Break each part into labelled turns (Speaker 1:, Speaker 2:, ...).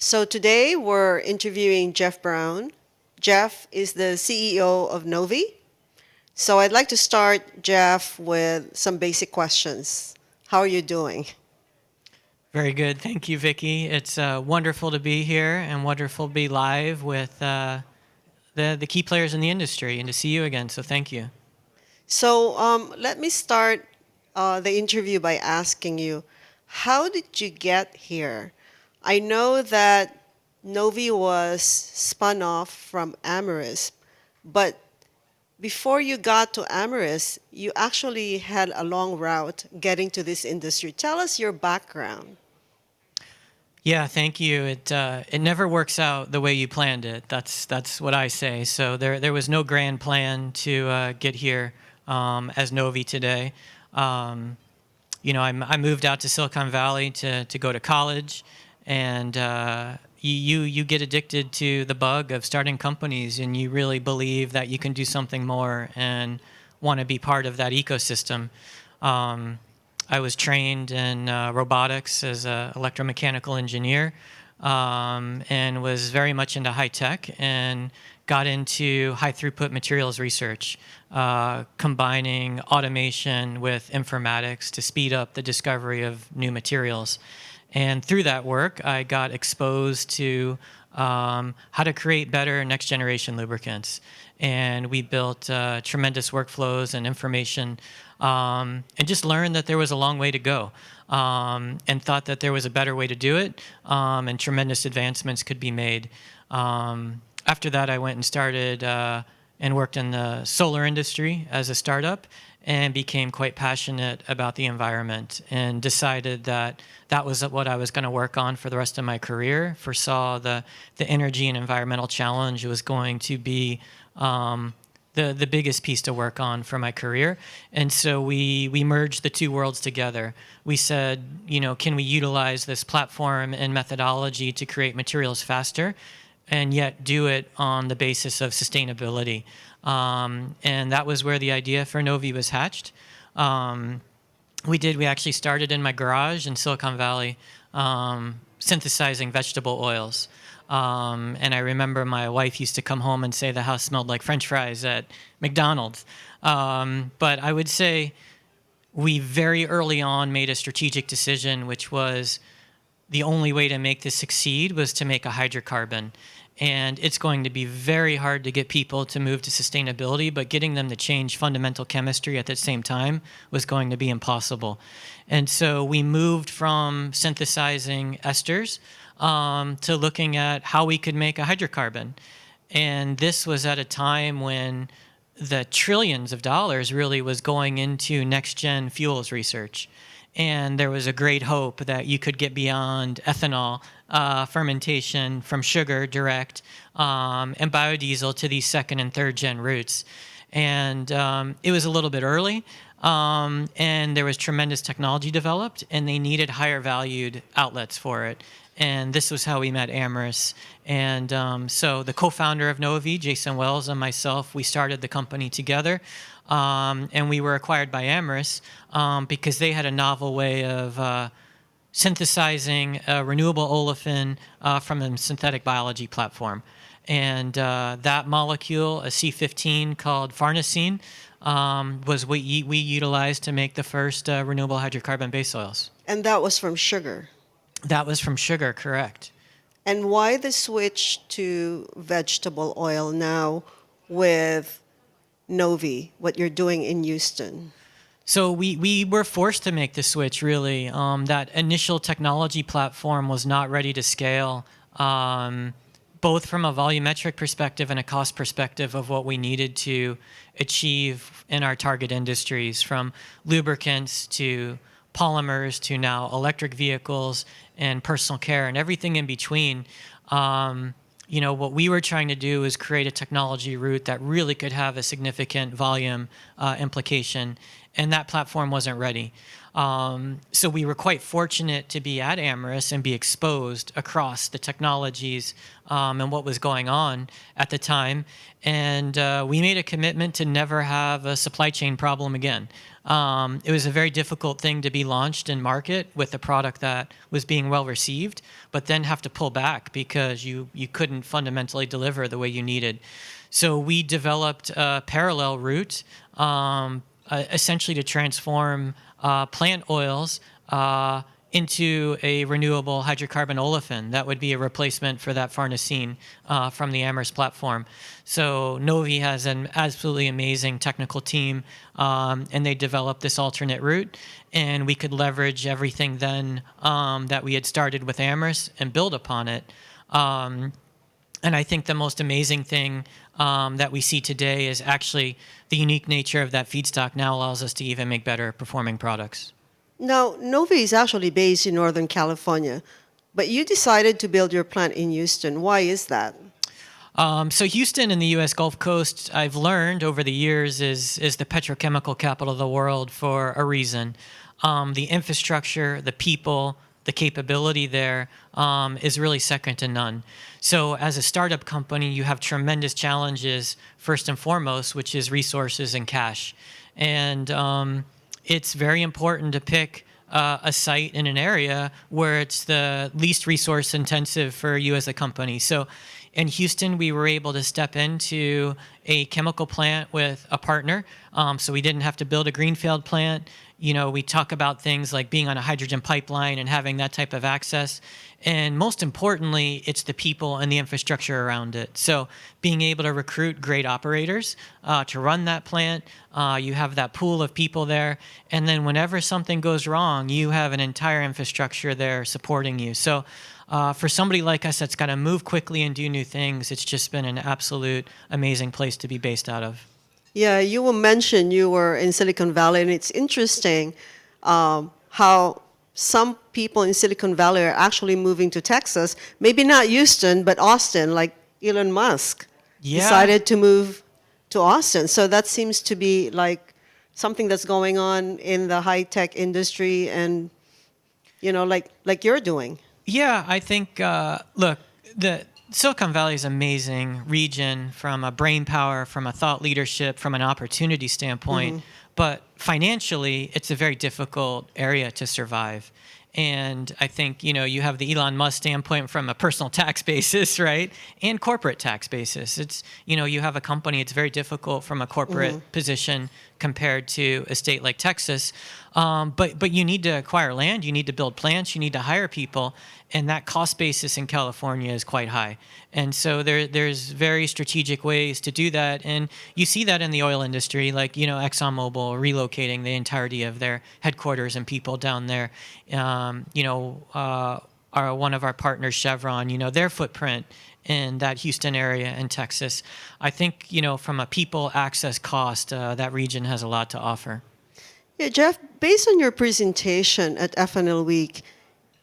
Speaker 1: So today we're interviewing Jeff Brown. Jeff is the CEO of Novi. So I'd like to start, Jeff, with some basic questions. How are you doing?
Speaker 2: Very good. Thank you, Vicky. It's wonderful to be here and wonderful to be live with the key players in the industry and to see you again. So thank you.
Speaker 1: So let me start the interview by asking you, how did you get here? I know that Novi was spun off from Amyris, but before you got to Amyris, you actually had a long route getting to this industry. Tell us your background.
Speaker 2: Yeah, thank you. It never works out the way you planned it. That's what I say. So there was no grand plan to get here as Novi today. Um, I moved out to Silicon Valley to go to college, and you get addicted to the bug of starting companies, and you really believe that you can do something more and want to be part of that ecosystem. Um, I was trained in robotics as an electromechanical engineer, and was very much into high tech and got into high throughput materials research, combining automation with informatics to speed up the discovery of new materials. And through that work, I got exposed to how to create better next generation lubricants. And we built tremendous workflows and information, and just learned that there was a long way to go, and thought that there was a better way to do it, and tremendous advancements could be made. After that, I went and started and worked in the solar industry as a startup, and became quite passionate about the environment, and decided that that was what I was going to work on for the rest of my career. Foresaw the energy and environmental challenge was going to be the biggest piece to work on for my career. And so we merged the two worlds together. We said, can we utilize this platform and methodology to create materials faster, and yet do it on the basis of sustainability? And that was where the idea for Novi was hatched. We actually started in my garage in Silicon Valley, synthesizing vegetable oils. And I remember my wife used to come home and say the house smelled like French fries at McDonald's. But I would say we very early on made a strategic decision, which was the only way to make this succeed was to make a hydrocarbon. And it's going to be very hard to get people to move to sustainability, but getting them to change fundamental chemistry at the same time was going to be impossible. And so we moved from synthesizing esters to looking at how we could make a hydrocarbon. And this was at a time when the trillions of dollars really was going into next-gen fuels research. And there was a great hope that you could get beyond ethanol fermentation from sugar direct, and biodiesel to these second and third gen routes. And it was a little bit early, and there was tremendous technology developed, and they needed higher valued outlets for it. And this was how we met Amyris. And so the co-founder of Novi, Jason Wells, and myself, we started the company together. And we were acquired by Amyris because they had a novel way of synthesizing a renewable olefin from a synthetic biology platform. And that molecule, a C15 called farnesene, was what we utilized to make the first renewable hydrocarbon base oils.
Speaker 1: And that was from sugar.
Speaker 2: That was from sugar, correct.
Speaker 1: And why the switch to vegetable oil now with Novi, what you're doing in Houston?
Speaker 2: So we were forced to make the switch, really. That initial technology platform was not ready to scale, both from a volumetric perspective and a cost perspective of what we needed to achieve in our target industries, from lubricants to polymers to now electric vehicles and personal care and everything in between. What we were trying to do is create a technology route that really could have a significant volume implication, and that platform wasn't ready. So we were quite fortunate to be at Amyris and be exposed across the technologies and what was going on at the time. And we made a commitment to never have a supply chain problem again. It was a very difficult thing to be launched in market with a product that was being well received, but then have to pull back because you couldn't fundamentally deliver the way you needed. So we developed a parallel route, essentially to transform plant oils into a renewable hydrocarbon olefin. That would be a replacement for that farnesene from the Amyris platform. So Novi has an absolutely amazing technical team, and they developed this alternate route, and we could leverage everything then that we had started with Amyris and build upon it. And I think the most amazing thing that we see today is actually the unique nature of that feedstock now allows us to even make better performing products.
Speaker 1: Now, Novi is actually based in Northern California, but you decided to build your plant in Houston. Why is that?
Speaker 2: So Houston in the U.S. Gulf Coast, I've learned over the years, is the petrochemical capital of the world for a reason. The infrastructure, the people, the capability there is really second to none. So as a startup company, you have tremendous challenges, first and foremost, which is resources and cash. And it's very important to pick a site in an area where it's the least resource intensive for you as a company. So in Houston, we were able to step into a chemical plant with a partner. So we didn't have to build a greenfield plant. You know, we talk about things like being on a hydrogen pipeline and having that type of access. And most importantly, it's the people and the infrastructure around it. So being able to recruit great operators to run that plant, you have that pool of people there. And then whenever something goes wrong, you have an entire infrastructure there supporting you. So for somebody like us that's got to move quickly and do new things, it's just been an absolute amazing place to be based out of.
Speaker 1: Yeah, you will mention you were in Silicon Valley, and it's interesting how some people in Silicon Valley are actually moving to Texas. Maybe not Houston, but Austin, like Elon Musk decided to move to Austin. So that seems to be like something that's going on in the high-tech industry and, you know, like you're doing.
Speaker 2: Yeah, I think, look, the Silicon Valley is an amazing region from a brain power, from a thought leadership, from an opportunity standpoint. Mm-hmm. But financially, it's a very difficult area to survive. And I think, you know, you have the Elon Musk standpoint from a personal tax basis, right? And corporate tax basis. It's, you know, you have a company, it's very difficult from a corporate position compared to a state like Texas. But you need to acquire land, you need to build plants, you need to hire people, and that cost basis in California is quite high. And so there's very strategic ways to do that. And you see that in the oil industry, like, you know, ExxonMobil relocating the entirety of their headquarters and people down there. One of our partners, Chevron, you know, their footprint in that Houston area in Texas. I think, you know, from a people access cost, that region has a lot to offer.
Speaker 1: Yeah, Jeff, based on your presentation at FNL Week,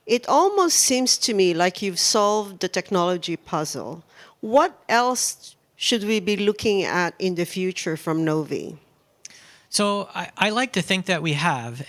Speaker 1: it almost seems to me like you've solved the technology puzzle. What else should we be looking at in the future from Novi?
Speaker 2: So I like to think that we have,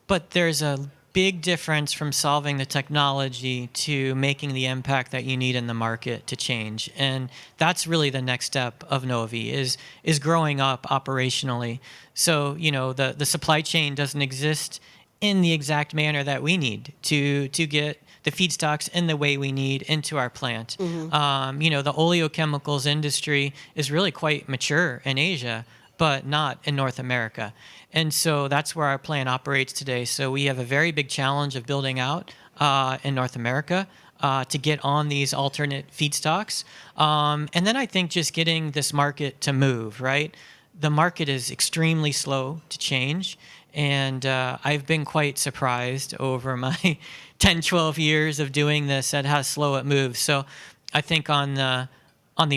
Speaker 2: but there's a big difference from solving the technology to making the impact that you need in the market to change. And that's really the next step of Novi is growing up operationally. So, you know, the supply chain doesn't exist in the exact manner that we need to get the feedstocks in the way we need into our plant. Mm-hmm. You know, the oleochemicals industry is really quite mature in Asia, but not in North America. And so that's where our plant operates today. So we have a very big challenge of building out in North America to get on these alternate feedstocks. And then I think just getting this market to move, right? The market is extremely slow to change. And I've been quite surprised over my 10, 12 years of doing this at how slow it moves. So I think on the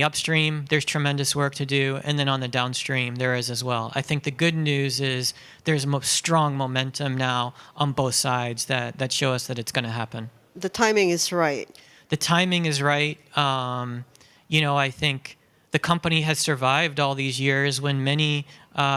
Speaker 2: upstream, there's tremendous work to do. And then on the downstream, there is as well. I think the good news is there's strong momentum now on both sides that show us that it's going to happen.
Speaker 1: The timing is right.
Speaker 2: The timing is right. You know, I think the company has survived all these years when many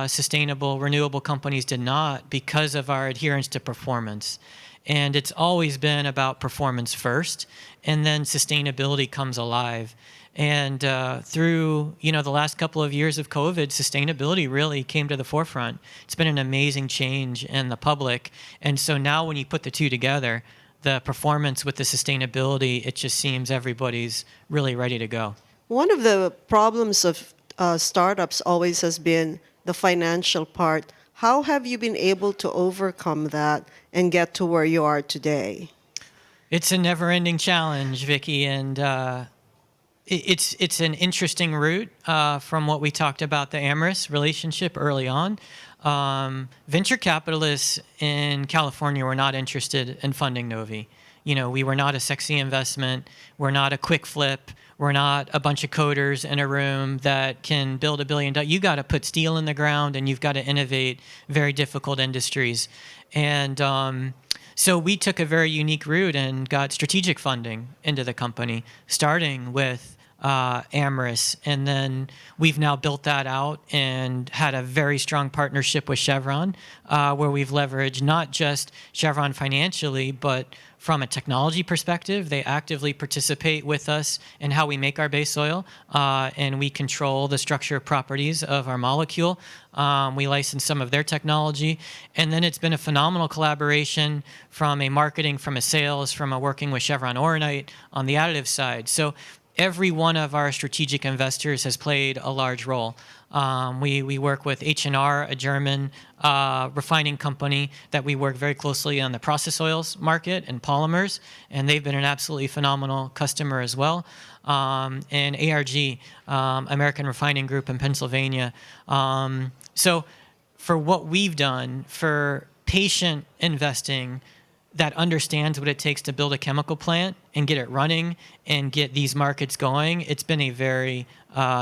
Speaker 2: sustainable, renewable companies did not, because of our adherence to performance. And it's always been about performance first, and then sustainability comes alive. And through the last couple of years of COVID, sustainability really came to the forefront. It's been an amazing change in the public. And so now when you put the two together, the performance with the sustainability, it just seems everybody's really ready to go.
Speaker 1: One of the problems of startups always has been the financial part. How have you been able to overcome that and get to where you are today?
Speaker 2: It's a never-ending challenge, Vicky, and it's an interesting route from what we talked about, the Amyris relationship early on. Venture capitalists in California were not interested in funding Novi. We were not a sexy investment. We're not a quick flip. We're not a bunch of coders in a room that can build $1 billion. You got to put steel in the ground, and you've got to innovate very difficult industries. And so we took a very unique route and got strategic funding into the company, starting with Amyris, and then we've now built that out and had a very strong partnership with Chevron, where we've leveraged not just Chevron financially, but from a technology perspective. They actively participate with us in how we make our base oil, and we control the structure properties of our molecule. We license some of their technology, and then it's been a phenomenal collaboration from a marketing, from a sales, from a working with Chevron Oronite on the additive side. So every one of our strategic investors has played a large role. We work with H&R, a German refining company that we work very closely on the process oils market and polymers, and they've been an absolutely phenomenal customer as well. And ARG, American Refining Group in Pennsylvania. So for what we've done, for patient investing, that understands what it takes to build a chemical plant and get it running and get these markets going, it's been a very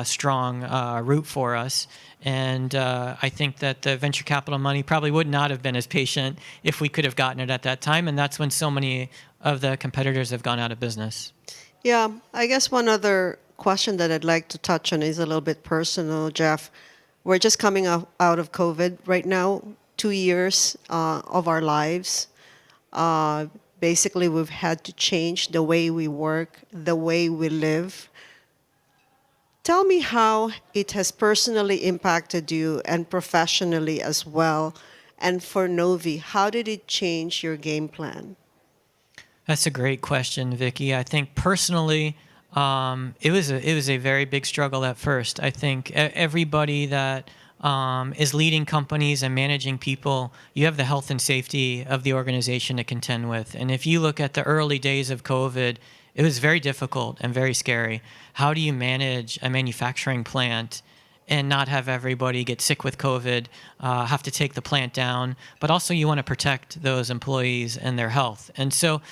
Speaker 2: strong route for us. And I think that the venture capital money probably would not have been as patient if we could have gotten it at that time. And that's when so many of the competitors have gone out of business.
Speaker 1: Yeah, I guess one other question that I'd like to touch on is a little bit personal, Jeff. We're just coming out of COVID right now, 2 years of our lives. Basically, we've had to change the way we work, the way we live. Tell me how it has personally impacted you and professionally as well. And for Novi, how did it change your game plan?
Speaker 2: That's a great question, Vicky. I think personally, it was a very big struggle at first. I think everybody that is leading companies and managing people, you have the health and safety of the organization to contend with. And if you look at the early days of COVID, it was very difficult and very scary. How do you manage a manufacturing plant and not have everybody get sick with COVID, have to take the plant down, but also you want to protect those employees and their health. And so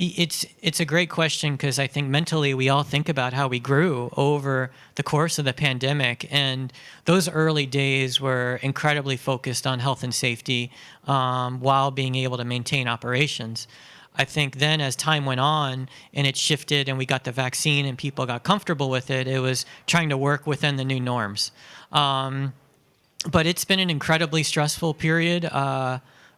Speaker 2: it's a great question, because I think mentally we all think about how we grew over the course of the pandemic, and those early days were incredibly focused on health and safety while being able to maintain operations. I think then as time went on and it shifted and we got the vaccine and people got comfortable with it, it was trying to work within the new norms. But it's been an incredibly stressful period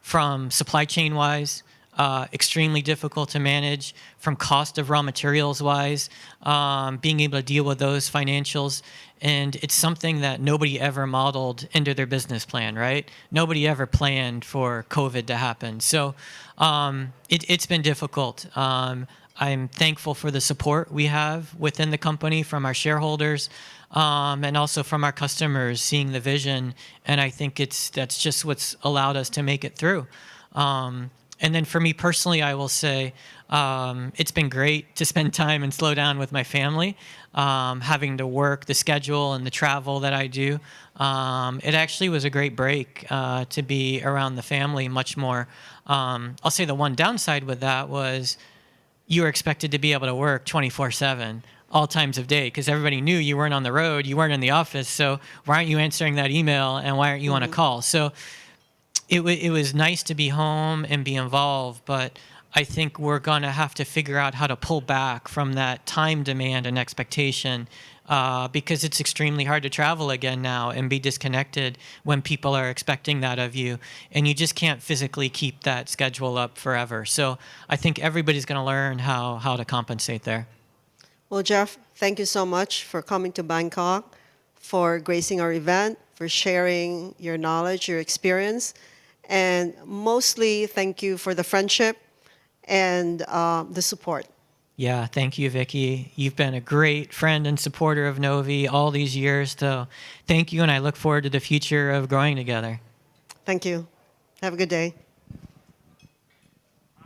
Speaker 2: from supply chain wise, extremely difficult to manage, from cost of raw materials wise, being able to deal with those financials. And it's something that nobody ever modeled into their business plan, right? Nobody ever planned for COVID to happen. So it's been difficult. I'm thankful for the support we have within the company from our shareholders, and also from our customers seeing the vision. And I think that's just what's allowed us to make it through. And then for me personally, I will say it's been great to spend time and slow down with my family. Having to work the schedule and the travel that I do, it actually was a great break to be around the family much more. I'll say the one downside with that was you were expected to be able to work 24/7 all times of day, because everybody knew you weren't on the road, you weren't in the office, so why aren't you answering that email and why aren't you on a call? So it was nice to be home and be involved, but I think we're going to have to figure out how to pull back from that time demand and expectation, because it's extremely hard to travel again now and be disconnected when people are expecting that of you. And you just can't physically keep that schedule up forever. So I think everybody's going to learn how to compensate there.
Speaker 1: Well, Jeff, thank you so much for coming to Bangkok, for gracing our event, for sharing your knowledge, your experience, and mostly thank you for the friendship and the support.
Speaker 2: Yeah, thank you, Vicky. You've been a great friend and supporter of Novi all these years. So thank you, and I look forward to the future of growing together.
Speaker 1: Thank you. Have a good day.